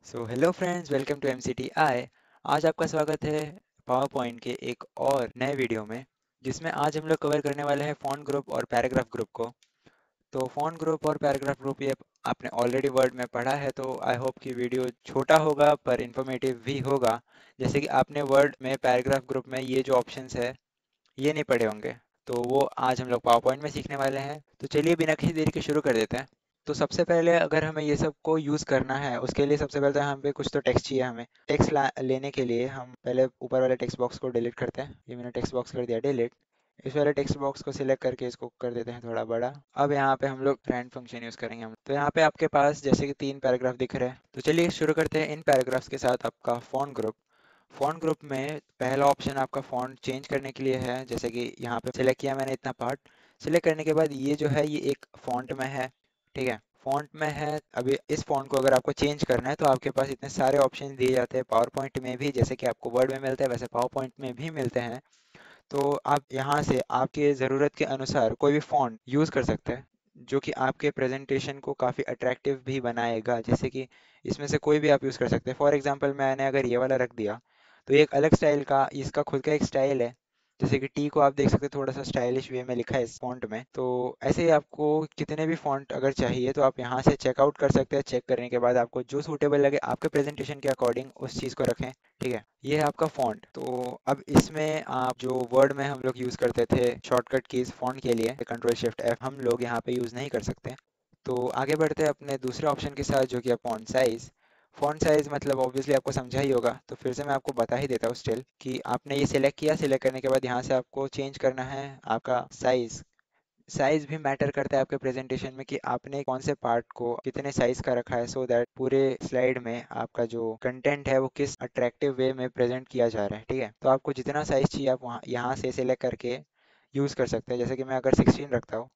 So hello friends, welcome to MCTI। आज आपका स्वागत है पावर पॉइंट के एक और नए वीडियो में, जिसमें आज हम लोग कवर करने वाले हैं फॉन्ट ग्रुप और पैराग्राफ ग्रुप को। तो फॉन्ट ग्रुप और पैराग्राफ ग्रुप ये आपने ऑलरेडी वर्ड में पढ़ा है, तो आई होप कि वीडियो छोटा होगा पर इंफॉर्मेटिव भी होगा। जैसे कि आपने वर्ड में पैराग्राफ ग्रुप में ये जो ऑप्शंस है ये नहीं पढ़े होंगे, तो वो आज हम लोग पावर पॉइंट में सीखने वाले हैं। तो चलिए बिना किसी देरी के शुरू कर देते हैं। तो सबसे पहले अगर हमें ये सब को यूज़ करना है, उसके लिए सबसे पहले तो यहाँ पे कुछ तो टेक्स्ट चाहिए हमें। टेक्स्ट लेने के लिए हम पहले ऊपर वाले टेक्स्ट बॉक्स को डिलीट करते हैं। ये मैंने टेक्स्ट बॉक्स कर दिया डिलीट। इस वाले टेक्स्ट बॉक्स को सिलेक्ट करके इसको कर देते हैं थोड़ा बड़ा। अब यहाँ पे हम लोग रैंड फंक्शन यूज़ करेंगे हम। तो यहाँ पे आपके पास जैसे कि 3 पैराग्राफ दिख रहे हैं, तो चलिए शुरू करते हैं इन पैराग्राफ्स के साथ आपका फॉन्ट ग्रुप। फॉन्ट ग्रुप में पहला ऑप्शन आपका फॉन्ट चेंज करने के लिए है। जैसे कि यहाँ पे सिलेक्ट किया मैंने इतना पार्ट। सिलेक्ट करने के बाद ये जो है ये एक फॉन्ट में है, ठीक है, फॉन्ट में है। अभी इस फॉन्ट को अगर आपको चेंज करना है तो आपके पास इतने सारे ऑप्शन दिए जाते हैं पावर पॉइंट में भी। जैसे कि आपको वर्ड में मिलते हैं वैसे पावर पॉइंट में भी मिलते हैं। तो आप यहाँ से आपके ज़रूरत के अनुसार कोई भी फॉन्ट यूज़ कर सकते हैं, जो कि आपके प्रेजेंटेशन को काफ़ी अट्रैक्टिव भी बनाएगा। जैसे कि इसमें से कोई भी आप यूज़ कर सकते हैं। फॉर एग्जांपल मैंने अगर ये वाला रख दिया तो ये एक अलग स्टाइल का, इसका खुद का एक स्टाइल है। जैसे कि टी को आप देख सकते हैं थोड़ा सा स्टाइलिश वे में लिखा है इस फॉन्ट में। तो ऐसे ही आपको कितने भी फॉन्ट अगर चाहिए तो आप यहाँ से चेकआउट कर सकते हैं। चेक करने के बाद आपको जो सूटेबल लगे आपके प्रेजेंटेशन के अकॉर्डिंग उस चीज़ को रखें, ठीक है। ये है आपका फॉन्ट। तो अब इसमें आप जो वर्ड में हम लोग यूज़ करते थे शॉर्टकट कीज फॉन्ट के लिए कंट्रोल शिफ्ट एफ, हम लोग यहाँ पे यूज़ नहीं कर सकते। तो आगे बढ़ते हैं अपने दूसरे ऑप्शन के साथ, जो कि है फॉन्ट साइज़। फॉन्ट साइज़ मतलब ऑब्वियसली आपको समझा ही होगा, तो फिर से मैं आपको बता ही देता हूँ स्टिल कि आपने ये सिलेक्ट किया। सिलेक्ट करने के बाद यहाँ से आपको चेंज करना है आपका साइज़। साइज भी मैटर करता है आपके प्रेजेंटेशन में कि आपने कौन से पार्ट को कितने साइज का रखा है, सो दैट पूरे स्लाइड में आपका जो कंटेंट है वो किस अट्रैक्टिव वे में प्रेजेंट किया जा रहा है, ठीक है। तो आपको जितना साइज चाहिए आप वहाँ यहाँ से सिलेक्ट करके यूज़ कर सकते हैं। जैसे कि मैं अगर 16 रखता हूँ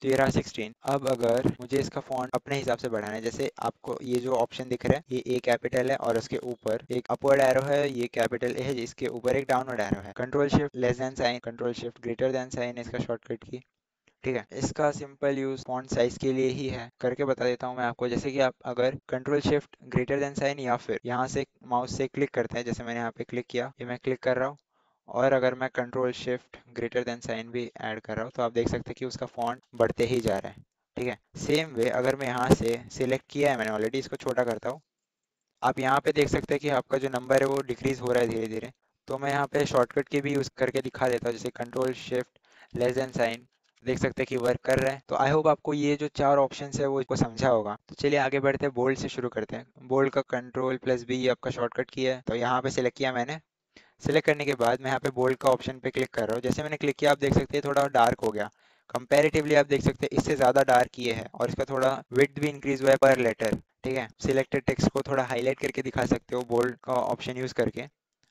तो ये रहा 16। अब अगर मुझे इसका फॉन्ट अपने हिसाब से बढ़ाना है, जैसे आपको ये जो ऑप्शन दिख रहा है ये ए कैपिटल है और उसके ऊपर एक अपवर्ड एरो है, ये कैपिटल ए है, इसके ऊपर एक डाउनवर्ड एरो है। Control shift less than sign, control shift greater than sign है इसका शॉर्टकट की, ठीक है। इसका सिंपल यूज फॉन्ट साइज के लिए ही है, करके बता देता हूँ मैं आपको। जैसे कि आप अगर control shift greater than sign या फिर यहाँ से माउस से क्लिक करते हैं, जैसे मैंने यहाँ पे क्लिक किया, ये मैं क्लिक कर रहा हूँ, और अगर मैं control shift greater than sign भी ऐड कर रहा हूँ तो आप देख सकते हैं कि उसका फॉन्ट बढ़ते ही जा रहा है, ठीक है। सेम वे अगर मैं यहाँ से सिलेक्ट किया है मैंने ऑलरेडी, इसको छोटा करता हूँ, आप यहाँ पे देख सकते हैं कि आपका जो नंबर है वो डिक्रीज हो रहा है धीरे धीरे। तो मैं यहाँ पे शॉर्टकट की भी यूज़ करके दिखा देता हूँ, जैसे control shift less than sign. देख सकते हैं कि वर्क कर रहा है। तो आई होप आपको ये जो 4 ऑप्शन है वो इसको समझा होगा। तो चलिए आगे बढ़ते हैं, बोल्ड से शुरू करते हैं। बोल्ड का कंट्रोल प्लस बी आपका शॉर्टकट की है, तो यहाँ पे सिलेक्ट किया मैंने। सिलेक्ट करने के बाद मैं यहाँ पे बोल्ड का ऑप्शन पे क्लिक कर रहा हूँ। जैसे मैंने क्लिक किया आप देख सकते हैं थोड़ा डार्क हो गया कंपैरेटिवली। आप देख सकते हैं इससे ज़्यादा डार्क ये है, और इसका थोड़ा विड्थ भी इंक्रीज हुआ है पर लेटर, ठीक है। सिलेक्टेड टेक्स्ट को थोड़ा हाईलाइट करके दिखा सकते हो बोल्ड का ऑप्शन यूज़ करके।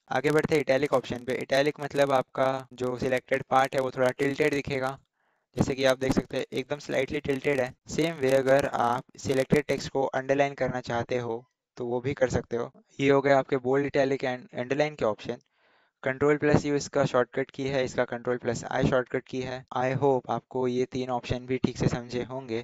आगे बढ़ते हैं इटैलिक ऑप्शन पे। इटैलिक मतलब आपका जो सिलेक्टेड पार्ट है वो थोड़ा टिल्टेड दिखेगा। जैसे कि आप देख सकते हैं एकदम स्लाइटली टिल्टेड है। सेम वे अगर आप सिलेक्टेड टेक्स्ट को अंडरलाइन करना चाहते हो तो वो भी कर सकते हो। ये हो गए आपके बोल्ड, इटैलिक एंड अंडरलाइन के ऑप्शन। कंट्रोल प्लस यू इसका शॉर्टकट की है, इसका कंट्रोल प्लस आई शॉर्टकट की है। आई होप आपको ये 3 ऑप्शन भी ठीक से समझे होंगे।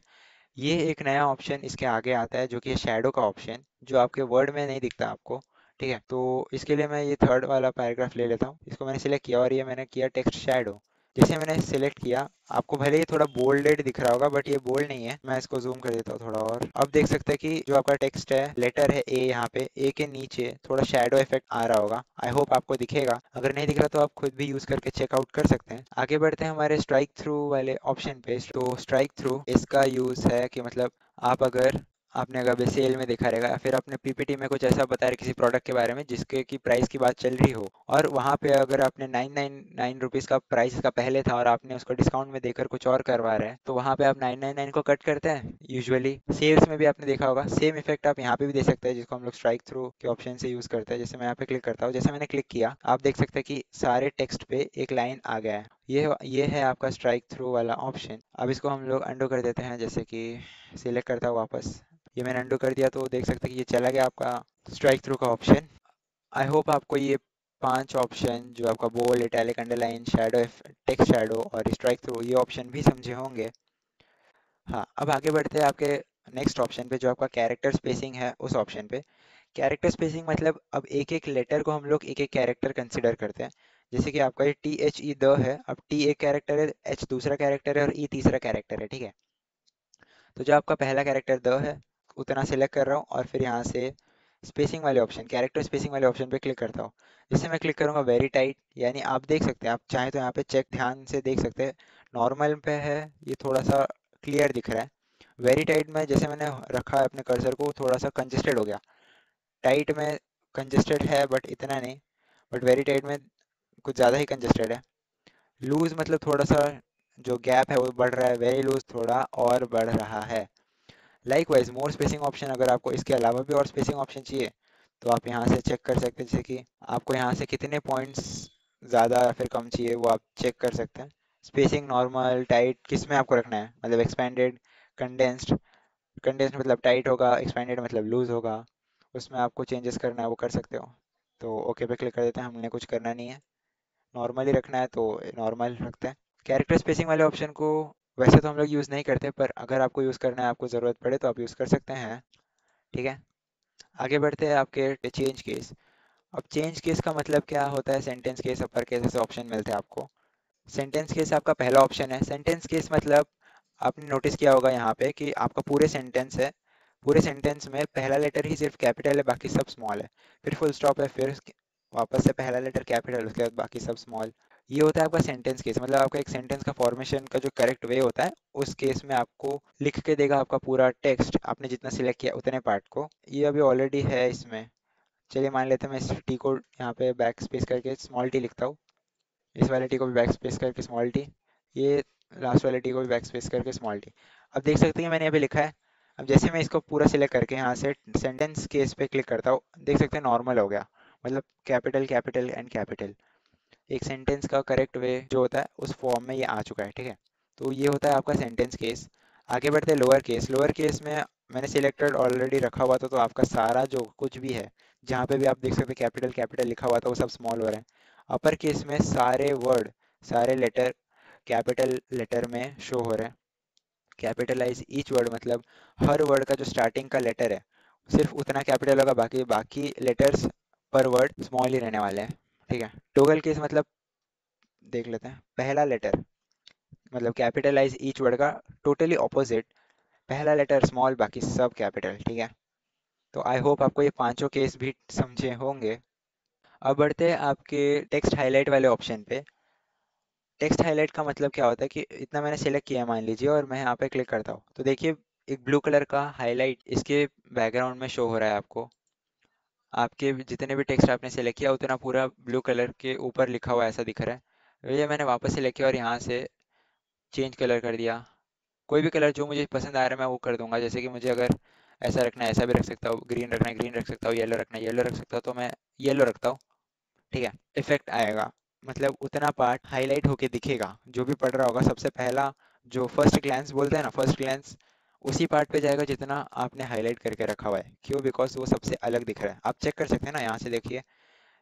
ये एक नया ऑप्शन इसके आगे आता है जो कि है शैडो का ऑप्शन, जो आपके वर्ड में नहीं दिखता आपको, ठीक है। तो इसके लिए मैं ये थर्ड वाला पैराग्राफ ले लेता हूँ। इसको मैंने सिलेक्ट किया और ये मैंने किया टेक्स्ट शैडो। जैसे मैंने सिलेक्ट किया आपको भले ही थोड़ा बोल्डेड दिख रहा होगा बट ये बोल्ड नहीं है। मैं इसको जूम कर देता हूँ थोड़ा और। अब देख सकते हैं कि जो आपका टेक्स्ट है लेटर है ए, यहाँ पे ए के नीचे थोड़ा शैडो इफेक्ट आ रहा होगा। आई होप आपको दिखेगा, अगर नहीं दिख रहा तो आप खुद भी यूज करके चेकआउट कर सकते हैं। आगे बढ़ते हैं हमारे स्ट्राइक थ्रू वाले ऑप्शन पे। तो स्ट्राइक थ्रू इसका यूज है कि मतलब आप अगर आपने अगर सेल में देखा रहेगा या फिर आपने पीपीटी में कुछ ऐसा बताया किसी प्रोडक्ट के बारे में जिसके की प्राइस की बात चल रही हो, और वहाँ पे अगर आपने 999 रुपीज़ का प्राइस इसका पहले था और आपने उसको डिस्काउंट में देकर कुछ और करवा रहे हैं, तो वहाँ पे आप 999 को कट करते हैं। यूजुअली सेल्स में भी आपने देखा होगा, सेम इफेक्ट आप यहाँ पे भी दे सकते हैं, जिसको हम लोग स्ट्राइक थ्रू के ऑप्शन से यूज करते हैं। जैसे मैं यहाँ पे क्लिक करता हूँ, जैसे मैंने क्लिक किया आप देख सकते हैं कि सारे टेक्स्ट पे एक लाइन आ गया है। ये है आपका स्ट्राइक थ्रू वाला ऑप्शन। अब इसको हम लोग अंडू कर देते हैं, जैसे कि सिलेक्ट करता हूँ वापस, ये मैंने अंडू कर दिया तो देख सकते हैं कि ये चला गया आपका स्ट्राइक थ्रू का ऑप्शन। आई होप आपको ये 5 ऑप्शन जो आपका bold, italic, underline, shadow, text shadow और स्ट्राइक थ्रू, ये ऑप्शन भी समझे होंगे। हाँ, अब आगे बढ़ते हैं आपके नेक्स्ट ऑप्शन पे जो आपका कैरेक्टर स्पेसिंग है उस ऑप्शन पे। कैरेक्टर स्पेसिंग मतलब अब एक एक लेटर को हम लोग एक एक कैरेक्टर कंसिडर करते हैं। जैसे कि आपका ये टी एच ई द है, अब टी एक कैरेक्टर है, एच दूसरा कैरेक्टर है और ई तीसरा कैरेक्टर है, ठीक है। तो जो आपका पहला कैरेक्टर द है उतना सिलेक्ट कर रहा हूँ और फिर यहाँ से स्पेसिंग वाले ऑप्शन, कैरेक्टर स्पेसिंग वाले ऑप्शन पे क्लिक करता हूँ। जैसे मैं क्लिक करूँगा वेरी टाइट, यानी आप देख सकते हैं, आप चाहें तो यहाँ पे चेक ध्यान से देख सकते हैं। नॉर्मल पे है, ये थोड़ा सा क्लियर दिख रहा है। वेरी टाइट में जैसे मैंने रखा है अपने कर्सर को, थोड़ा सा कंजेस्टेड हो गया। टाइट में कंजेस्टेड है बट इतना नहीं, बट वेरी टाइट में कुछ ज़्यादा ही कंजेस्टेड है। लूज मतलब थोड़ा सा जो गैप है वो बढ़ रहा है, वेरी लूज थोड़ा और बढ़ रहा है। लाइकवाइज मोर स्पेसिंग ऑप्शन, अगर आपको इसके अलावा भी और स्पेसिंग ऑप्शन चाहिए तो आप यहाँ से चेक कर सकते हैं। जैसे कि आपको यहाँ से कितने पॉइंट्स ज़्यादा या फिर कम चाहिए वो आप चेक कर सकते हैं। स्पेसिंग नॉर्मल टाइट किस में आपको रखना है, मतलब एक्सपेंडेड, कंडेंस्ड। कंडेंस्ड मतलब टाइट होगा, एक्सपेंडेड मतलब लूज होगा। उसमें आपको चेंजेस करना है वो कर सकते हो। तो ओके पे क्लिक कर देते हैं, हमने कुछ करना नहीं है। नॉर्मल ही रखना है तो नॉर्मल रखते हैं। कैरेक्टर स्पेसिंग वाले ऑप्शन को वैसे तो हम लोग यूज़ नहीं करते, पर अगर आपको यूज़ करना है, आपको ज़रूरत पड़े तो आप यूज़ कर सकते हैं, ठीक है। आगे बढ़ते हैं आपके चेंज केस। अब चेंज केस का मतलब क्या होता है, सेंटेंस केस, अपर केस ऐसे ऑप्शन मिलते हैं आपको। सेंटेंस केस आपका पहला ऑप्शन है। सेंटेंस केस मतलब आपने नोटिस किया होगा यहाँ पे कि आपका पूरे सेंटेंस है, पूरे सेंटेंस में पहला लेटर ही सिर्फ कैपिटल है, बाकी सब स्मॉल है। फिर फुल स्टॉप है, फिर वापस से पहला लेटर कैपिटल, उसके बाद बाकी सब स्मॉल। ये होता है आपका सेंटेंस केस, मतलब आपका एक सेंटेंस का फॉर्मेशन का जो करेक्ट वे होता है उस केस में आपको लिख के देगा आपका पूरा टेक्स्ट, आपने जितना सिलेक्ट किया उतने पार्ट को। ये अभी ऑलरेडी है इसमें। चलिए मान लेते हैं मैं इस टी को यहाँ पे बैक स्पेस करके स्मॉल टी लिखता हूँ। इस वाले टी को भी बैक स्पेस करके स्मॉल टी। ये लास्ट वाले टी को भी बैक स्पेस करके स्मॉल टी। अब देख सकते हैं मैंने अभी लिखा है। अब जैसे मैं इसको पूरा सिलेक्ट करके यहाँ से सेंटेंस केस पे क्लिक करता हूँ, देख सकते हैं नॉर्मल हो गया, मतलब कैपिटल कैपिटल एंड कैपिटल। एक सेंटेंस का करेक्ट वे जो होता है उस फॉर्म में ये आ चुका है, ठीक है। तो ये होता है आपका सेंटेंस केस। आगे बढ़ते हैं लोअर केस। लोअर केस में मैंने सिलेक्टेड ऑलरेडी रखा हुआ था, तो आपका सारा जो कुछ भी है, जहाँ पे भी आप देख सकते हैं कैपिटल कैपिटल लिखा हुआ था वो सब स्मॉल हो रहा है। अपर केस में सारे वर्ड, सारे लेटर कैपिटल लेटर में शो हो रहे हैं। कैपिटलाइज ईच वर्ड मतलब हर वर्ड का जो स्टार्टिंग का लेटर है सिर्फ उतना कैपिटल होगा, बाकी बाकी लेटर्स पर वर्ड स्मॉल ही रहने वाले हैं, ठीक है। टोगल केस मतलब देख लेते हैं। पहला लेटर मतलब कैपिटलाइज ईच वर्ड का टोटली ऑपोजिट, पहला लेटर स्मॉल बाकी सब कैपिटल, ठीक है। तो आई होप आपको ये पांचों केस भी समझे होंगे। अब बढ़ते हैं आपके टेक्स्ट हाईलाइट वाले ऑप्शन पे। टेक्स्ट हाईलाइट का मतलब क्या होता है कि इतना मैंने सेलेक्ट किया मान लीजिए और मैं यहाँ पे क्लिक करता हूँ, तो देखिए एक ब्लू कलर का हाईलाइट इसके बैकग्राउंड में शो हो रहा है आपको। आपके जितने भी टेक्स्ट आपने सेलेक्ट किया उतना पूरा ब्लू कलर के ऊपर लिखा हुआ ऐसा दिख रहा है। ये मैंने वापस सेलेक्ट किया और यहाँ से चेंज कलर कर दिया। कोई भी कलर जो मुझे पसंद आ रहा है मैं वो कर दूंगा। जैसे कि मुझे अगर ऐसा रखना है ऐसा भी रख सकता हूँ, ग्रीन रखना है ग्रीन रख सकता हूँ, येलो रखना है येलो रख सकता हूँ, तो मैं येलो रखता हूँ, ठीक है। इफेक्ट आएगा, मतलब उतना पार्ट हाईलाइट होके दिखेगा, जो भी पढ़ रहा होगा सबसे पहला जो फर्स्ट ग्लैंस बोलते हैं ना, फर्स्ट ग्लैंस उसी पार्ट पे जाएगा जितना आपने हाईलाइट करके रखा हुआ है। क्यों? बिकॉज वो सबसे अलग दिख रहा है। आप चेक कर सकते हैं ना, यहाँ से देखिए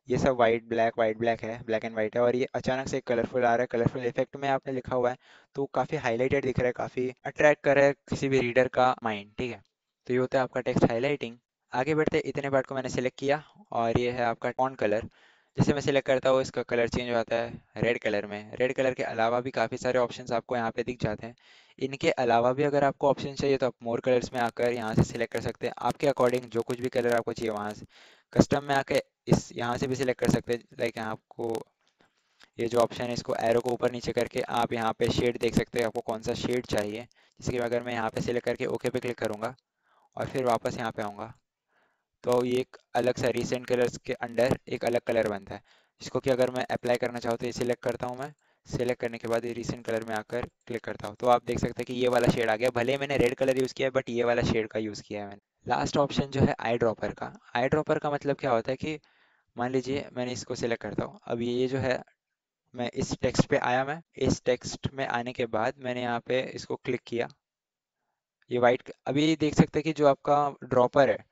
ये सब वाइट ब्लैक है, ब्लैक एंड वाइट है, और ये अचानक से कलरफुल आ रहा है। कलरफुल इफेक्ट में आपने लिखा हुआ है तो काफ़ी हाईलाइटेड दिख रहा है, काफ़ी अट्रैक्ट कर रहा है किसी भी रीडर का माइंड, ठीक है। तो ये होता है आपका टेक्स्ट हाईलाइटिंग। आगे बढ़ते इतने पार्ट को मैंने सेलेक्ट किया और ये है आपका फॉन्ट कलर। जैसे मैं सेलेक्ट करता हूँ इसका कलर चेंज हो जाता है रेड कलर में। रेड कलर के अलावा भी काफ़ी सारे ऑप्शंस आपको यहाँ पे दिख जाते हैं। इनके अलावा भी अगर आपको ऑप्शन चाहिए तो आप मोर कलर्स में आकर यहाँ से सिलेक्ट कर सकते हैं, आपके अकॉर्डिंग जो कुछ भी कलर आपको चाहिए वहाँ से। कस्टम में आके इस यहाँ से भी सिलेक्ट कर सकते हैं, लाइक यहाँ आपको ये जो ऑप्शन है इसको एरो को ऊपर नीचे करके आप यहाँ पे शेड देख सकते हैं, आपको कौन सा शेड चाहिए। जैसे कि अगर मैं यहाँ पे सिलेक्ट करके ओके पे क्लिक करूँगा और फिर वापस यहाँ पे आऊँगा, तो ये एक अलग सा रिसेंट कलर्स के अंडर एक अलग कलर बनता है, जिसको कि अगर मैं अप्लाई करना चाहूँ तो ये सिलेक्ट करता हूँ मैं। सिलेक्ट करने के बाद ये रिसेंट कलर में आकर क्लिक करता हूँ तो आप देख सकते हैं कि ये वाला शेड आ गया। भले ही मैंने रेड कलर यूज़ किया है बट ये वाला शेड का यूज़ किया है मैंने। लास्ट ऑप्शन जो है आई ड्रॉपर का। आई ड्रॉपर का मतलब क्या होता है कि मान लीजिए मैंने इसको सिलेक्ट करता हूँ, अब ये जो है मैं इस टेक्स्ट पे आया, मैं इस टेक्स्ट में आने के बाद मैंने यहाँ पे इसको क्लिक किया। ये वाइट अभी देख सकते हैं कि जो आपका ड्रॉपर है,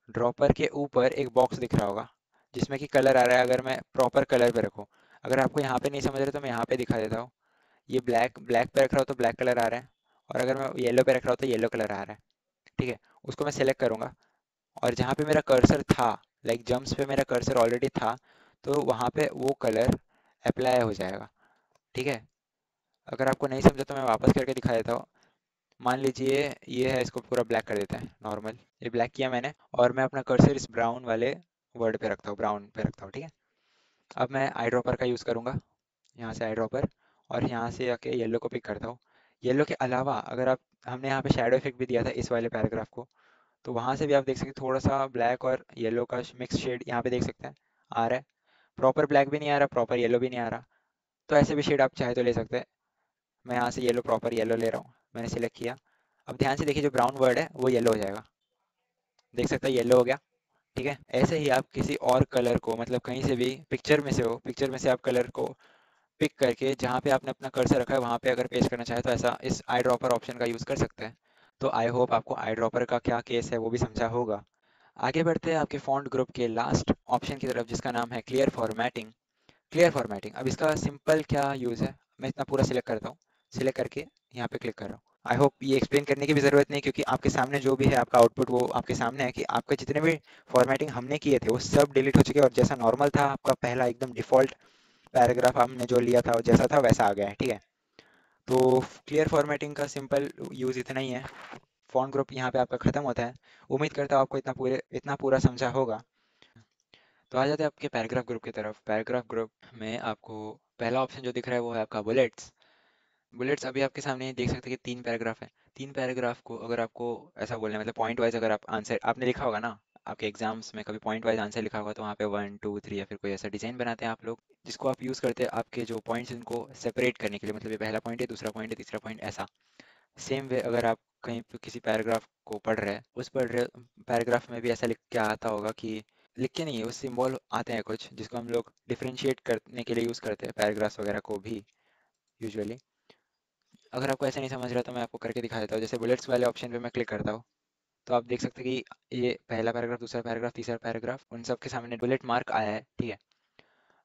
ड्रॉपर के ऊपर एक बॉक्स दिख रहा होगा जिसमें कि कलर आ रहा है। अगर मैं प्रॉपर कलर पे रखूँ, अगर आपको यहाँ पे नहीं समझ रहा तो मैं यहाँ पे दिखा देता हूँ। ये ब्लैक ब्लैक पे रख रहा हूँ तो ब्लैक कलर आ रहा है, और अगर मैं येलो पे रख रहा हूँ तो येलो कलर आ रहा है, ठीक है, उसको मैं सिलेक्ट करूंगा और जहाँ पे मेरा कर्सर था, लाइक जम्प्स पे मेरा कर्सर ऑलरेडी था, तो वहाँ पे वो कलर अप्लाई हो जाएगा। ठीक है, अगर आपको नहीं समझा तो मैं वापस करके दिखा देता हूँ। मान लीजिए ये है, इसको पूरा ब्लैक कर देते हैं नॉर्मल। ये ब्लैक किया मैंने और मैं अपना कर्सर इस ब्राउन वाले वर्ड पे रखता हूँ, ब्राउन पे रखता हूँ। ठीक है, अब मैं आई ड्रॉपर का यूज़ करूँगा, यहाँ से आई ड्रॉपर, और यहाँ से आके येलो को पिक करता हूँ। येलो के अलावा अगर आप, हमने यहाँ पे शैडो इफेक्ट भी दिया था इस वाले पैराग्राफ को, तो वहाँ से भी आप देख सकते हैं थोड़ा सा ब्लैक और येलो का मिक्स शेड यहाँ पे देख सकते हैं आ रहा है। प्रॉपर ब्लैक भी नहीं आ रहा, प्रॉपर येलो भी नहीं आ रहा, तो ऐसे भी शेड आप चाहे तो ले सकते हैं। मैं यहाँ से येलो, प्रॉपर येलो ले रहा हूँ, मैंने सिलेक्ट किया। अब ध्यान से देखिए, जो ब्राउन वर्ड है वो येलो हो जाएगा, देख सकते हैं येलो हो गया। ठीक है, ऐसे ही आप किसी और कलर को, मतलब कहीं से भी पिक्चर में से हो, पिक्चर में से आप कलर को पिक करके जहाँ पे आपने अपना कर्सर रखा है वहाँ पे अगर पेस्ट करना चाहे तो ऐसा इस आई ड्रॉपर ऑप्शन का यूज़ कर सकते हैं। तो आई होप आपको आई ड्रॉपर का क्या केस है वो भी समझा होगा। आगे बढ़ते हैं आपके फॉन्ट ग्रुप के लास्ट ऑप्शन की तरफ, जिसका नाम है क्लियर फॉर्मेटिंग। क्लियर फॉर्मेटिंग, अब इसका सिंपल क्या यूज़ है, मैं इतना पूरा सिलेक्ट करता हूँ, सिलेक्ट करके यहाँ पे क्लिक कर रहा हूँ। आई होप ये एक्सप्लेन करने की भी ज़रूरत नहीं, क्योंकि आपके सामने जो भी है आपका आउटपुट वो आपके सामने है कि आपके जितने भी फॉर्मेटिंग हमने किए थे वो सब डिलीट हो चुके हैं, और जैसा नॉर्मल था आपका पहला एकदम डिफ़ॉल्ट पैराग्राफ हमने जो लिया था जैसा था वैसा आ गया है। ठीक है, तो क्लियर फॉर्मेटिंग का सिंपल यूज़ इतना ही है। फॉन्ट ग्रुप यहाँ पे आपका ख़त्म होता है। उम्मीद करता हूँ आपको इतना पूरा समझा होगा। तो आ जाते हैं आपके पैराग्राफ ग्रुप की तरफ। पैराग्राफ ग्रुप में आपको पहला ऑप्शन जो दिख रहा है वो है आपका बुलेट्स। बुलेट्स अभी आपके सामने ही देख सकते हैं कि 3 पैराग्राफ है। 3 पैराग्राफ को अगर आपको ऐसा बोलना है, मतलब पॉइंट वाइज, अगर आप आंसर आपने लिखा होगा ना, आपके एग्जाम्स में कभी पॉइंट वाइज आंसर लिखा होगा, तो वहाँ पे 1 2 3 या फिर कोई ऐसा डिजाइन बनाते हैं आप लोग, जिसको आप यूज़ करते हैं आपके जो पॉइंट्स इनको सेपरेट करने के लिए, मतलब ये पहला पॉइंट है, दूसरा पॉइंट है, तीसरा पॉइंट, ऐसा। सेम वे अगर आप कहीं पे किसी पैराग्राफ को पढ़ रहे हैं, उस पढ़ रहे पैराग्राफ में भी ऐसा लिख के आता होगा कि, लिख के नहीं है, उस सिंबल आते हैं कुछ जिसको हम लोग डिफरेंशिएट करने के लिए यूज़ करते हैं पैराग्राफ्स वगैरह को भी यूजुअली। अगर आपको ऐसा नहीं समझ रहा तो मैं आपको करके दिखा देता हूँ। जैसे बुलेट्स वाले ऑप्शन पे मैं क्लिक करता हूँ, तो आप देख सकते हैं कि ये पहला पैराग्राफ, दूसरा पैराग्राफ, तीसरा पैराग्राफ, उन सब के सामने बुलेट मार्क आया है। ठीक है,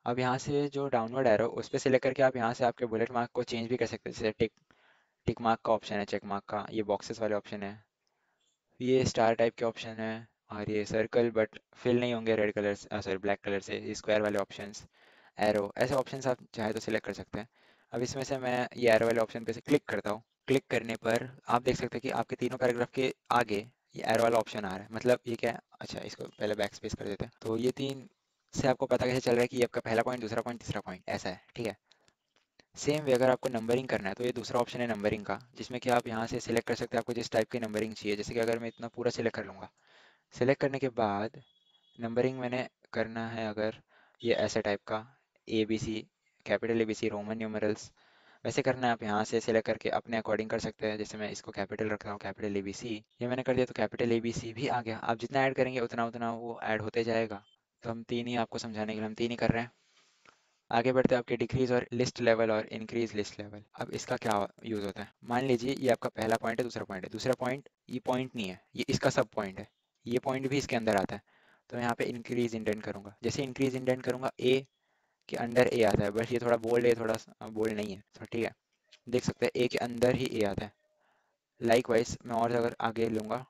अब यहाँ से जो डाउनवर्ड एरो उस पर सिलेक्ट करके आप यहाँ से आपके बुलेट मार्क को चेंज भी कर सकते हैं। जैसे टिक टिक मार्क का ऑप्शन है, चेक मार्क का, ये बॉक्सेस वाले ऑप्शन है, ये स्टार टाइप के ऑप्शन है, और ये सर्कल बट फिल नहीं होंगे रेड कलर से, सॉरी ब्लैक कलर से, ये स्क्वायर वाले ऑप्शंस, एरो, ऐसे ऑप्शंस आप चाहे तो सिलेक्ट कर सकते हैं। अब इसमें से मैं ये एरो वाले ऑप्शन पे से क्लिक करता हूँ। क्लिक करने पर आप देख सकते हैं कि आपके तीनों पैराग्राफ के आगे ये एरो वाला ऑप्शन आ रहा है। मतलब ये क्या है, अच्छा इसको पहले बैक स्पेस कर देते हैं। तो ये तीन से आपको पता कैसे चल रहा है कि ये आपका पहला पॉइंट, दूसरा पॉइंट, तीसरा पॉइंट, ऐसा है। ठीक है, सेम वे अगर आपको नंबरिंग करना है तो ये दूसरा ऑप्शन है नंबरिंग का, जिसमें कि आप यहाँ से सिलेक्ट कर सकते हैं आपको जिस टाइप की नंबरिंग चाहिए। जैसे कि अगर मैं इतना पूरा सिलेक्ट कर लूँगा, सिलेक्ट करने के बाद नंबरिंग मैंने करना है अगर ये ऐसे टाइप का, A B C, capital A B C, Roman numerals, वैसे करना है आप यहाँ से सिलेक्ट करके अपने अकॉर्डिंग कर सकते हैं। जैसे मैं इसको कैपिटल रख रहा हूँ, कैपिटल ए बी सी, ये मैंने कर दिया तो कैपिटल ए बी सी भी आ गया। आप जितना ऐड करेंगे उतना उतना वो ऐड होते जाएगा। तो हम तीन ही, आपको समझाने के लिए हम तीन ही कर रहे हैं। आगे बढ़ते हैं आपके डिक्रीज और लिस्ट लेवल और इंक्रीज लिस्ट लेवल। अब इसका क्या यूज़ होता है, मान लीजिए ये आपका पहला पॉइंट है, दूसरा पॉइंट है, दूसरा पॉइंट ये पॉइंट नहीं है, ये इसका सब पॉइंट है, ये पॉइंट भी इसके अंदर आता है। तो मैं यहाँ पे इंक्रीज इंडेंट करूंगा। जैसे इंक्रीज इंडेंट करूंगा, ए के अंडर ए आता है, बस ये थोड़ा बोल्ड है, थोड़ा बोल्ड नहीं है, तो ठीक है, देख सकते हैं ए के अंदर ही ए आता है। लाइक वाइज मैं और अगर आगे लूंगा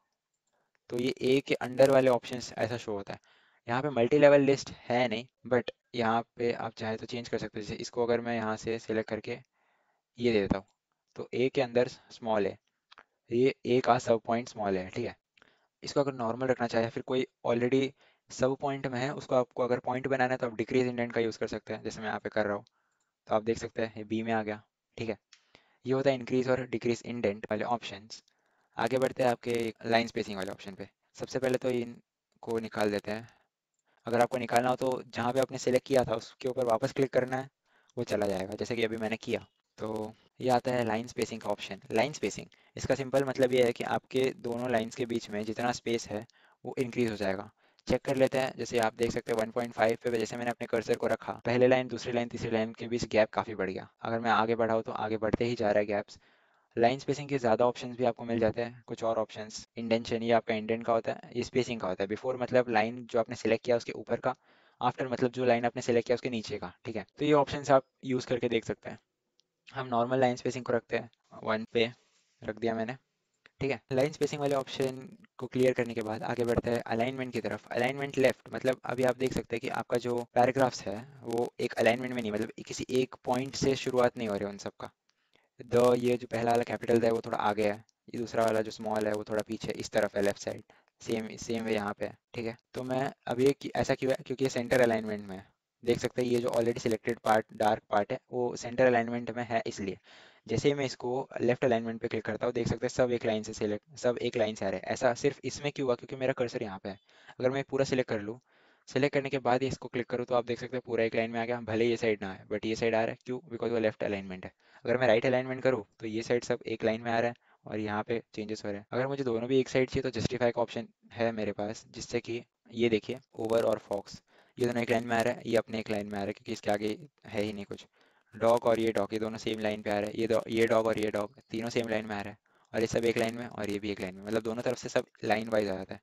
तो ये ए के अंडर वाले ऑप्शंस ऐसा शो होता है। यहाँ पे मल्टी लेवल लिस्ट है नहीं, बट यहाँ पे आप चाहे तो चेंज कर सकते हो। जैसे इसको अगर मैं यहाँ से सिलेक्ट करके ये दे देता हूँ, तो ए के अंदर स्मॉल है, ये ए का सब पॉइंट स्मॉल है। ठीक है, इसको अगर नॉर्मल रखना चाहे, फिर कोई ऑलरेडी सब पॉइंट में है उसको आपको अगर पॉइंट बनाना है तो आप डिक्रीज इंडेंट का यूज़ कर सकते हैं, जैसे मैं यहाँ पे कर रहा हूँ। तो आप देख सकते हैं ये बी में आ गया। ठीक है, ये होता है इंक्रीज और डिक्रीज इंडेंट वाले ऑप्शंस। आगे बढ़ते हैं आपके लाइन स्पेसिंग वाले ऑप्शन पे। सबसे पहले तो इनको निकाल देते हैं। अगर आपको निकालना हो तो जहाँ पे आपने सेलेक्ट किया था उसके ऊपर वापस क्लिक करना है, वो चला जाएगा, जैसे कि अभी मैंने किया। तो ये आता है लाइन स्पेसिंग का ऑप्शन। लाइन स्पेसिंग, इसका सिंपल मतलब ये है कि आपके दोनों लाइंस के बीच में जितना स्पेस है वो इंक्रीज हो जाएगा। चेक कर लेते हैं। जैसे आप देख सकते हैं 1.5 पे जैसे मैंने अपने कर्सर को रखा, पहले लाइन, दूसरी लाइन, तीसरी लाइन के बीच गैप काफ़ी बढ़ गया। अगर मैं आगे बढ़ाऊँ तो आगे बढ़ते ही जा रहा है गैप्स। लाइन स्पेसिंग के ज़्यादा ऑप्शंस भी आपको मिल जाते हैं। कुछ और ऑप्शंस, इंडेंशन, ये आपका इंडेंट का होता है, ये स्पेसिंग का होता है। बिफोर मतलब लाइन जो आपने सेलेक्ट किया उसके ऊपर का, आफ्टर मतलब जो लाइन आपने सेलेक्ट किया उसके नीचे का। ठीक है, तो ये ऑप्शंस आप यूज़ करके देख सकते हैं। हम नॉर्मल लाइन स्पेसिंग को रखते हैं 1 पे, रख दिया मैंने। ठीक है, लाइन स्पेसिंग वाले ऑप्शन को क्लियर करने के बाद आगे बढ़ते हैं अलाइनमेंट की तरफ। अलाइनमेंट लेफ्ट मतलब अभी आप देख सकते हैं कि आपका जो पैराग्राफ्स है वो एक अलाइनमेंट में नहीं, मतलब किसी एक पॉइंट से शुरुआत नहीं हो रही उन सबका। ये जो पहला वाला कैपिटल है वो थोड़ा आगे है, ये दूसरा वाला जो स्मॉल है वो थोड़ा पीछे इस तरफ है, left side. Same same way यहाँ पे है, ठीक है। तो मैं अब ये ऐसा क्यों है, क्योंकि ये सेंटर अलाइनमेंट में है। देख सकते हैं ये जो already selected part dark part है वो सेंटर अलाइनमेंट में है, इसलिए जैसे ही मैं इसको लेफ्ट अलाइनमेंट पे क्लिक करता हूँ देख सकते हैं सब एक लाइन से सिलेक्ट, सब एक लाइन से आ रहे हैं। ऐसा सिर्फ इसमें क्यों हुआ, क्योंकि मेरा कर्सर यहाँ पे है। अगर मैं पूरा सिलेक्ट कर लूँ, सेलेक्ट करने के बाद ही इसको क्लिक करूँ तो आप देख सकते हैं पूरा एक लाइन में आ गया, भले ये साइड ना आए बट ये साइड आ रहा है। क्यों? बिकॉज वो लेफ्ट अलाइनमेंट है। अगर मैं राइट अलाइनमेंट करूँ तो ये साइड सब एक लाइन में आ रहा है और यहाँ पे चेंजेस हो रहे हैं। अगर मुझे दोनों भी एक साइड चाहिए तो जस्टिफाई का ऑप्शन है मेरे पास, जिससे कि ये देखिए ओवर और फॉक्स ये दोनों एक लाइन में आ रहा है, ये अपने एक लाइन में आ रहा है क्योंकि इसके आगे है ही नहीं कुछ। डॉग और ये डॉग ये दोनों सेम लाइन पे आ रहे हैं, ये डॉग और ये डॉग तीनों सेम लाइन में आ रहा है, और ये सब एक लाइन में और ये भी एक लाइन में, मतलब दोनों तरफ से सब लाइन वाइज आ जाता है।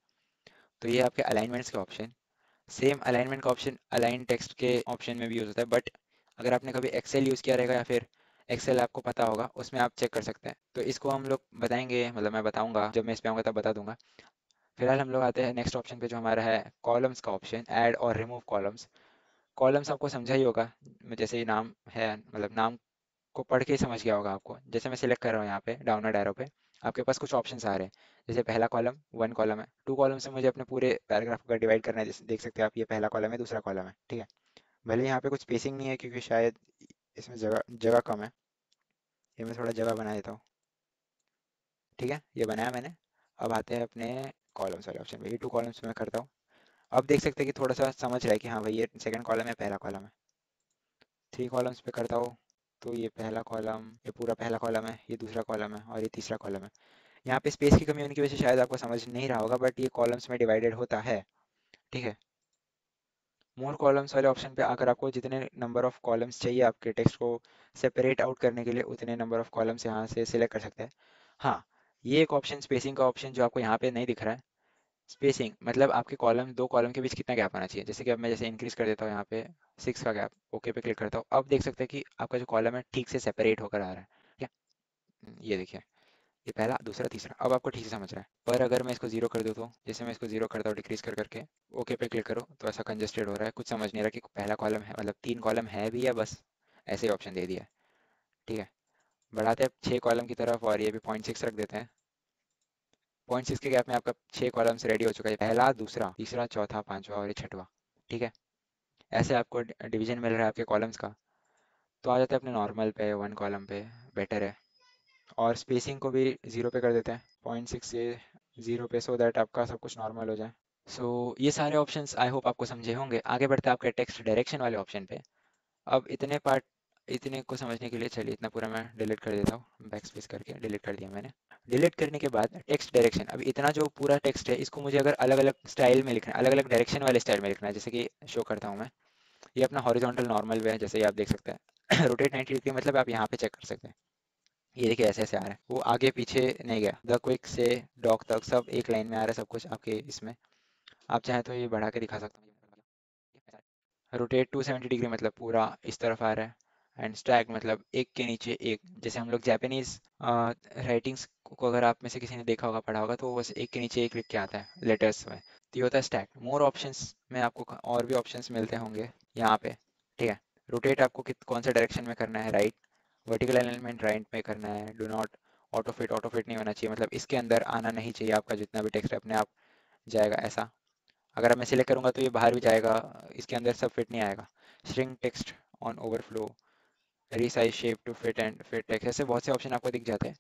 तो ये आपके अलाइनमेंट्स के ऑप्शन। सेम अलाइनमेंट का ऑप्शन अलाइन टेक्स्ट के ऑप्शन में भी यूज होता है, बट अगर आपने कभी एक्सेल यूज़ किया रहेगा या फिर एक्सेल आपको पता होगा उसमें आप चेक कर सकते हैं। तो इसको हम लोग बताएंगे, मतलब मैं बताऊंगा जब मैं इस पे आऊँगा तब बता दूंगा। फिलहाल हम लोग आते हैं नेक्स्ट ऑप्शन पे जो हमारा है कॉलम्स का ऑप्शन, ऐड और रिमूव कॉलम्स। कॉलम्स आपको समझा ही होगा, जैसे ये नाम है, मतलब नाम को पढ़ के ही समझ गया होगा आपको। जैसे मैं सिलेक्ट कर रहा हूँ यहाँ पे डाउनलोड एरो पे, आपके पास कुछ ऑप्शंस आ रहे हैं। जैसे पहला कॉलम वन कॉलम है, टू कॉलम से मुझे अपने पूरे पैराग्राफ को डिवाइड करना है। जैसे देख सकते हैं आप, ये पहला कॉलम है, दूसरा कॉलम है, ठीक है। भले यहाँ पे कुछ स्पेसिंग नहीं है क्योंकि शायद इसमें जगह जगह कम है, ये मैं थोड़ा जगह बना देता हूँ। ठीक है, ये बनाया मैंने। अब आते हैं अपने कॉलम्स वाले ऑप्शन पे, ये टू कॉलम्स मैं करता हूँ। अब देख सकते हैं कि थोड़ा सा समझ रहा है कि हाँ भाई ये सेकंड कॉलम है, पहला कॉलम है। थ्री कॉलम्स पे करता हूँ तो ये पहला कॉलम, ये पूरा पहला कॉलम है, ये दूसरा कॉलम है और ये तीसरा कॉलम है। यहाँ पे स्पेस की कमी होने की वजह से शायद आपको समझ नहीं रहा होगा, बट ये कॉलम्स में डिवाइडेड होता है, ठीक है। मोर कॉलम्स वाले ऑप्शन पे अगर आपको जितने नंबर ऑफ कॉलम्स चाहिए आपके टेक्स्ट को सेपरेट आउट करने के लिए, उतने नंबर ऑफ कॉलम्स यहाँ से सिलेक्ट कर सकते हैं। हाँ, ये एक ऑप्शन स्पेसिंग का ऑप्शन जो आपको यहाँ पे नहीं दिख रहा है। स्पेसिंग मतलब आपके कॉलम, दो कॉलम के बीच कितना गैप आना चाहिए। जैसे कि अब मैं जैसे इंक्रीज कर देता हूँ यहाँ पे 6 का गैप, ओके पे क्लिक करता हूँ, अब देख सकते हैं कि आपका जो कॉलम है ठीक से सेपरेट होकर आ रहा है। ठीक है, ये देखिए, ये पहला दूसरा तीसरा, अब आपको ठीक से समझ रहा है। पर अगर मैं इसको जीरो कर दूँ तो, जैसे मैं इसको जीरो करता हूँ डिक्रीज कर करके, ओके पे क्लिक करो तो ऐसा कंजेस्टेड हो रहा है, कुछ समझ नहीं रहा कि पहला कॉलम है, मतलब तीन कॉलम है भी या बस ऐसे ही ऑप्शन दे दिया है। ठीक है, बढ़ाते हैं 6 कॉलम की तरफ और ये भी 0.6 रख देते हैं। 0.6 के गैप में आपका 6 कॉलम्स रेडी हो चुका है, पहला दूसरा तीसरा चौथा पांचवा और ये छठवा। ठीक है, ऐसे आपको डिवीजन मिल रहा है आपके कॉलम्स का। तो आ जाते हैं अपने नॉर्मल पे, वन कॉलम पे, बेटर है। और स्पेसिंग को भी जीरो पे कर देते हैं, 0.6 से जीरो पे, सो दैट आपका सब कुछ नॉर्मल हो जाए। सो ये सारे ऑप्शंस आई होप आपको समझे होंगे। आगे बढ़ते हैं आपके टेक्स्ट डायरेक्शन वाले ऑप्शन पे। अब इतने पार्ट, इतने को समझने के लिए चलिए इतना पूरा मैं डिलीट कर देता हूँ, बैक स्पेस करके डिलीट कर दिया मैंने। डिलीट करने के बाद टेक्स्ट डायरेक्शन, अब इतना जो पूरा टेक्स्ट है इसको मुझे अगर अलग अलग स्टाइल में लिखना है, अलग अलग डायरेक्शन वाले स्टाइल में लिखना है, जैसे कि शो करता हूँ मैं। ये अपना हॉरिजॉन्टल नॉर्मल वे है, जैसे ये आप देख सकते हैं। रोटेट 90 डिग्री मतलब आप यहाँ पे चेक कर सकते हैं। ये देखिए ऐसे ऐसे आ रहा है, वो आगे पीछे नहीं गया। द क्विक से डॉग तक सब एक लाइन में आ रहा है, सब कुछ आपके इसमें। आप चाहें तो ये बढ़ा के दिखा सकता हूँ। रोटेट 270 डिग्री मतलब पूरा इस तरफ आ रहा है। एंड स्टैक मतलब एक के नीचे एक, जैसे हम लोग जापानीज राइटिंग्स को अगर आप में से किसी ने देखा होगा पढ़ा होगा तो वो बस एक के नीचे एक लिख के आता है लेटर्स में, तो ये होता है स्टैक। मोर ऑप्शंस में आपको और भी ऑप्शंस मिलते होंगे यहाँ पे। ठीक है, रोटेट आपको कौन सा डायरेक्शन में करना है, राइट, वर्टिकल अलाइनमेंट राइट में करना है, डू नॉट ऑटो फिट नहीं होना चाहिए, मतलब इसके अंदर आना नहीं चाहिए आपका जितना भी टेक्स्ट है अपने आप जाएगा ऐसा। अगर मैं सिलेक्ट करूंगा तो ये बाहर भी जाएगा, इसके अंदर सब फिट नहीं आएगा। Shrink text on overflow, resize shape to fit and fit text, ऐसे बहुत से ऑप्शन आपको दिख जाते हैं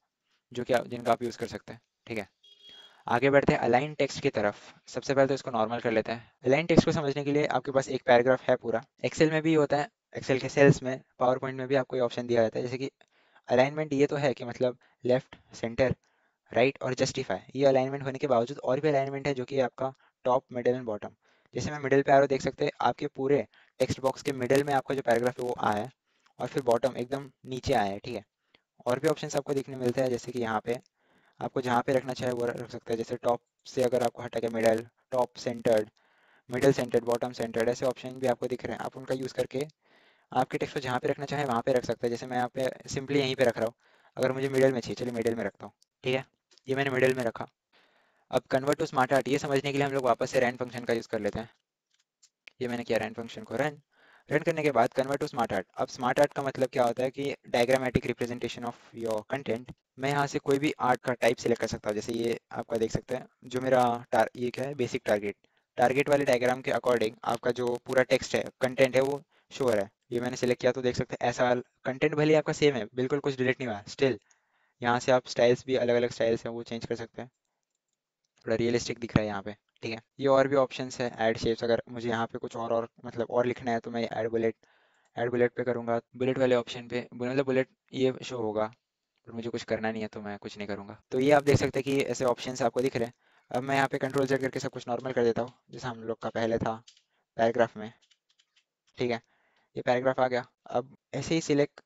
जो कि जिनका आप यूज़ कर सकते हैं। ठीक है, आगे बढ़ते हैं अलाइन टेक्स्ट की तरफ। सबसे पहले तो इसको नॉर्मल कर लेते हैं। अलाइन टेक्स्ट को समझने के लिए आपके पास एक पैराग्राफ है पूरा, एक्सेल में भी होता है, एक्सेल के सेल्स में, पावर पॉइंट में भी आपको ये ऑप्शन दिया जाता है। जैसे कि अलाइनमेंट ये तो है कि मतलब लेफ्ट सेंटर राइट और जस्टिफाई, ये अलाइनमेंट होने के बावजूद और भी अलाइनमेंट है जो कि आपका टॉप मिडिल एंड बॉटम। जैसे मैं मिडिल पे एरो देख सकते हैं, आपके पूरे टेक्स्ट बॉक्स के मिडिल में आपका जो पैराग्राफ है वो आया है, और फिर बॉटम एकदम नीचे आया है। ठीक है, और भी ऑप्शंस आपको देखने मिलते हैं, जैसे कि यहाँ पे आपको जहाँ पे रखना चाहे वो रख सकते हैं। जैसे टॉप से अगर आपको हटा के middle, top centred, middle centred, bottom centred, ऐसे ऑप्शन भी आपको दिख रहे हैं। आप उनका यूज़ करके आपके टेक्स्ट को जहाँ पे रखना चाहे वहाँ पे रख सकते हैं। जैसे मैं यहाँ पे सिंपली यहीं पे रख रहा हूँ, अगर मुझे मिडिल में चाहिए चलिए मिडिल में रखता हूँ। ठीक है, ये मैंने मिडिल में रखा। अब कन्वर्ट टू स्मार्ट आर्ट, ये समझने के लिए हम लोग वापस से रैन फंक्शन का यूज़ कर लेते हैं। ये मैंने किया रैन फंक्शन को रन। रन करने के बाद कन्वर्ट टू स्मार्ट आर्ट। अब स्मार्ट आर्ट का मतलब क्या होता है कि diagrammatic representation of your content. मैं यहाँ से कोई भी आर्ट का टाइप सेलेक्ट कर सकता हूँ, जैसे ये आपका देख सकते हैं जो मेरा ये क्या है, बेसिक टारगेट। टारगेट वाले डायग्राम के अकॉर्डिंग आपका जो पूरा टेक्स्ट है, कंटेंट है, वो शो हो रहा है। ये मैंने सेलेक्ट किया तो देख सकते हैं ऐसा कंटेंट भले ही आपका सेम है, बिल्कुल कुछ डिलीट नहीं हुआ, स्टिल यहाँ से आप स्टाइल्स भी अलग अलग स्टाइल्स हैं वो चेंज कर सकते हैं। थोड़ा रियलिस्टिक दिख रहा है यहाँ पे। ठीक है, ये और भी ऑप्शंस है, ऐड शेप्स। अगर मुझे यहाँ पे कुछ और मतलब और लिखना है तो मैं ऐड बुलेट पे करूँगा। बुलेट वाले ऑप्शन पे मतलब बुलेट ये शो होगा, पर मुझे कुछ करना नहीं है तो मैं कुछ नहीं करूँगा। तो ये आप देख सकते हैं कि ऐसे ऑप्शंस आपको दिख रहे हैं। अब मैं यहाँ पे कंट्रोल जेड करके सब कुछ नॉर्मल कर देता हूँ, जैसा हम लोग का पहले था पैराग्राफ में। ठीक है, ये पैराग्राफ आ गया। अब ऐसे ही सिलेक्ट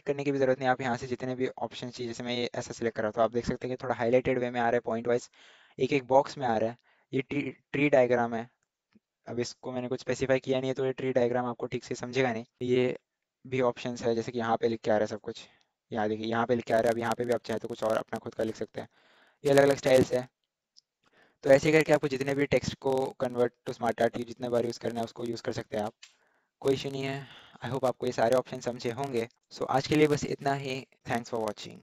करने की भी जरूरत नहीं। आप यहाँ से जितने भी ऑप्शन चाहिए, जैसे मैं ये ऐसा सिलेक्ट करा तो आप देख सकते हैं कि थोड़ा हाईलाइटेड वे में आ रहा है, पॉइंट वाइज एक एक बॉक्स में आ रहा है। ये ट्री डायग्राम है। अब इसको मैंने कुछ स्पेसिफाई किया नहीं है तो ये ट्री डायग्राम आपको ठीक से समझेगा नहीं। ये भी ऑप्शंस है, जैसे कि यहाँ पे लिख के आ रहा है सब कुछ। यहाँ देखिए, यहाँ पे लिख के आ रहा है। अब यहाँ पे भी आप चाहे तो कुछ और अपना खुद का लिख सकते हैं। ये अलग अलग स्टाइल्स है। तो ऐसे करके आपको जितने भी टेक्स्ट को कन्वर्ट टू स्मार्ट आर्ट जितने बार यूज़ करना है उसको यूज़ कर सकते हैं आप। कोई इशू नहीं है। आई होप आपको ये सारे ऑप्शन समझे होंगे। सो आज के लिए बस इतना ही। Thanks for watching.